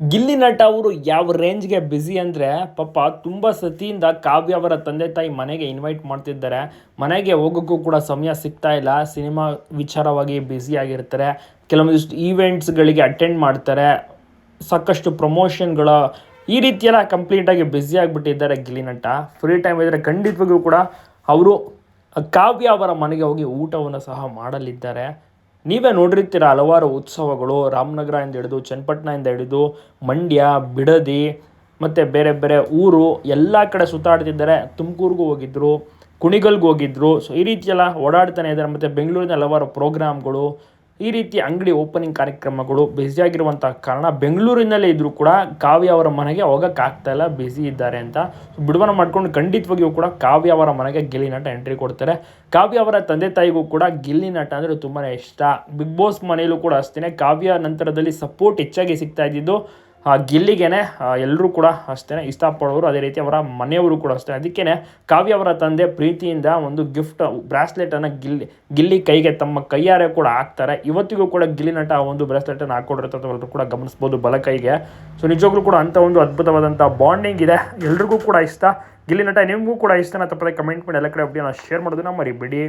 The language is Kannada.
ಗಿಲ್ಲಿ ನಟ ಅವರು ಯಾವ ರೇಂಜ್‌ಗೆ ಬ್ಯುಸಿ ಅಂದ್ರೆ, ಪಾಪ ತುಂಬ ಸತಿಯಿಂದ ಕಾವ್ಯ ಅವರ ತಂದೆ-ತಾಯಿ ಮನೆಗೆ ಇನ್ವೈಟ್ ಮಾಡ್ತಿದ್ದಾರೆ. ಮನೆಗೆ ಹೋಗೋಕ್ಕೂ ಕೂಡ ಸಮಯ ಸಿಗ್ತಾ ಇಲ್ಲ. ಸಿನಿಮಾ ವಿಚಾರವಾಗಿ ಬ್ಯುಸಿ ಆಗಿರ್ತಾರೆ. ಕೆಲವೊಂದಿಷ್ಟು ಈವೆಂಟ್ಸ್‌ಗಳಿಗೆ ಅಟೆಂಡ್ ಮಾಡ್ತಾರೆ. ಸಾಕಷ್ಟು ಪ್ರಮೋಷನ್‌ಗಳ ಈ ರೀತಿ ಎಲ್ಲ ಕಂಪ್ಲೀಟಾಗಿ ಬ್ಯುಸಿ ಆಗಿಬಿಟ್ಟಿದ್ದಾರೆ ಗಿಲ್ಲಿ ನಟ. ಫ್ರೀ ಟೈಮ್ ಇದ್ದರೆ ಖಂಡಿತವಾಗಿಯೂ ಕೂಡ ಅವರು ಕಾವ್ಯ ಅವರ ಮನೆಗೆ ಹೋಗಿ ಊಟವನ್ನು ಸಹ ಮಾಡಲಿದ್ದಾರೆ. ನೀವೇ ನೋಡಿರ್ತೀರ ಹಲವಾರು ಉತ್ಸವಗಳು ರಾಮನಗರದಿಂದ ಹಿಡಿದು ಚನ್ನಪಟ್ಟಣದಿಂದ ಹಿಡಿದು ಮಂಡ್ಯ, ಬಿಡದಿ ಮತ್ತು ಬೇರೆ ಬೇರೆ ಊರು ಎಲ್ಲ ಕಡೆ ಸುತ್ತಾಡ್ತಿದ್ದಾರೆ. ತುಮಕೂರಿಗೂ ಹೋಗಿದ್ದರು, ಕುಣಿಗಲ್ಗೆ ಹೋಗಿದ್ದರು. ಸೊ ಈ ರೀತಿ ಎಲ್ಲ ಓಡಾಡ್ತಾನೆ ಇದ್ದಾರೆ. ಮತ್ತು ಬೆಂಗಳೂರಿನ ಹಲವಾರು ಪ್ರೋಗ್ರಾಮ್ಗಳು, ಈ ರೀತಿ ಅಂಗಡಿ ಓಪನಿಂಗ್ ಕಾರ್ಯಕ್ರಮಗಳು ಬ್ಯುಸಿಯಾಗಿರುವಂಥ ಕಾರಣ ಬೆಂಗಳೂರಿನಲ್ಲೇ ಇದ್ದರೂ ಕೂಡ ಕಾವ್ಯ ಅವರ ಮನೆಗೆ ಹೋಗೋಕ್ಕಾಗ್ತಾಯಿಲ್ಲ, ಬ್ಯುಸಿ ಇದ್ದಾರೆ ಅಂತ. ಬಿಡುಗಡೆ ಮಾಡ್ಕೊಂಡು ಖಂಡಿತವಾಗಿಯೂ ಕೂಡ ಕಾವ್ಯ ಅವರ ಮನೆಗೆ ಗಿಲ್ಲಿ ನಟ ಎಂಟ್ರಿ ಕೊಡ್ತಾರೆ. ಕಾವ್ಯ ಅವರ ತಂದೆ ತಾಯಿಗೂ ಕೂಡ ಗಿಲ್ಲಿ ನಟ ಅಂದರೆ ತುಂಬಾ ಇಷ್ಟ. ಬಿಗ್ ಬಾಸ್ ಮನೆಯಲ್ಲೂ ಕೂಡ ಅಷ್ಟೇ ಕಾವ್ಯ ನಂತರದಲ್ಲಿ ಸಪೋರ್ಟ್ ಹೆಚ್ಚಾಗಿ ಸಿಗ್ತಾ ಇದ್ದಿದ್ದು ಗಿಲ್ಲಿಗೇನೆ. ಎಲ್ಲರೂ ಕೂಡ ಅಷ್ಟೇ ಇಷ್ಟಪಡೋರು, ಅದೇ ರೀತಿ ಅವರ ಮನೆಯವರು ಕೂಡ ಅಷ್ಟೇ. ಅದಕ್ಕೇ ಕಾವ್ಯ ಅವರ ತಂದೆ ಪ್ರೀತಿಯಿಂದ ಒಂದು ಗಿಫ್ಟ್ ಬ್ರಾಸ್ಲೆಟನ್ನು ಗಿಲ್ಲಿ ಕೈಗೆ ತಮ್ಮ ಕೈಯಾರೆ ಕೂಡ ಹಾಕ್ತಾರೆ. ಇವತ್ತಿಗೂ ಕೂಡ ಗಿಲ್ಲಿ ನಟ ಆ ಒಂದು ಬ್ರಾಸ್ಲೆಟನ್ನು ಹಾಕ್ಕೊಂಡಿರ್ತಾರೆ ಕೂಡ ಗಮನಿಸ್ಬೋದು ಬಲ ಕೈಗೆ. ಸೊ ನಿಜವಾಗ್ಲೂ ಕೂಡ ಅಂಥ ಒಂದು ಅದ್ಭುತವಾದಂಥ ಬಾಂಡಿಂಗ್ ಇದೆ. ಎಲ್ರಿಗೂ ಕೂಡ ಇಷ್ಟ ಗಿಲ್ಲಿ ನಟ. ನಿಮಗೂ ಕೂಡ ಇಷ್ಟನ ತಪ್ಪದೆ ಕಮೆಂಟ್ ಮಾಡಿ ಎಲ್ಲ ಕಡೆ ಅಪ್ಡೇಟ್ನ ಶೇರ್ ಮಾಡೋದನ್ನ ಮರಿಬೇಡಿ.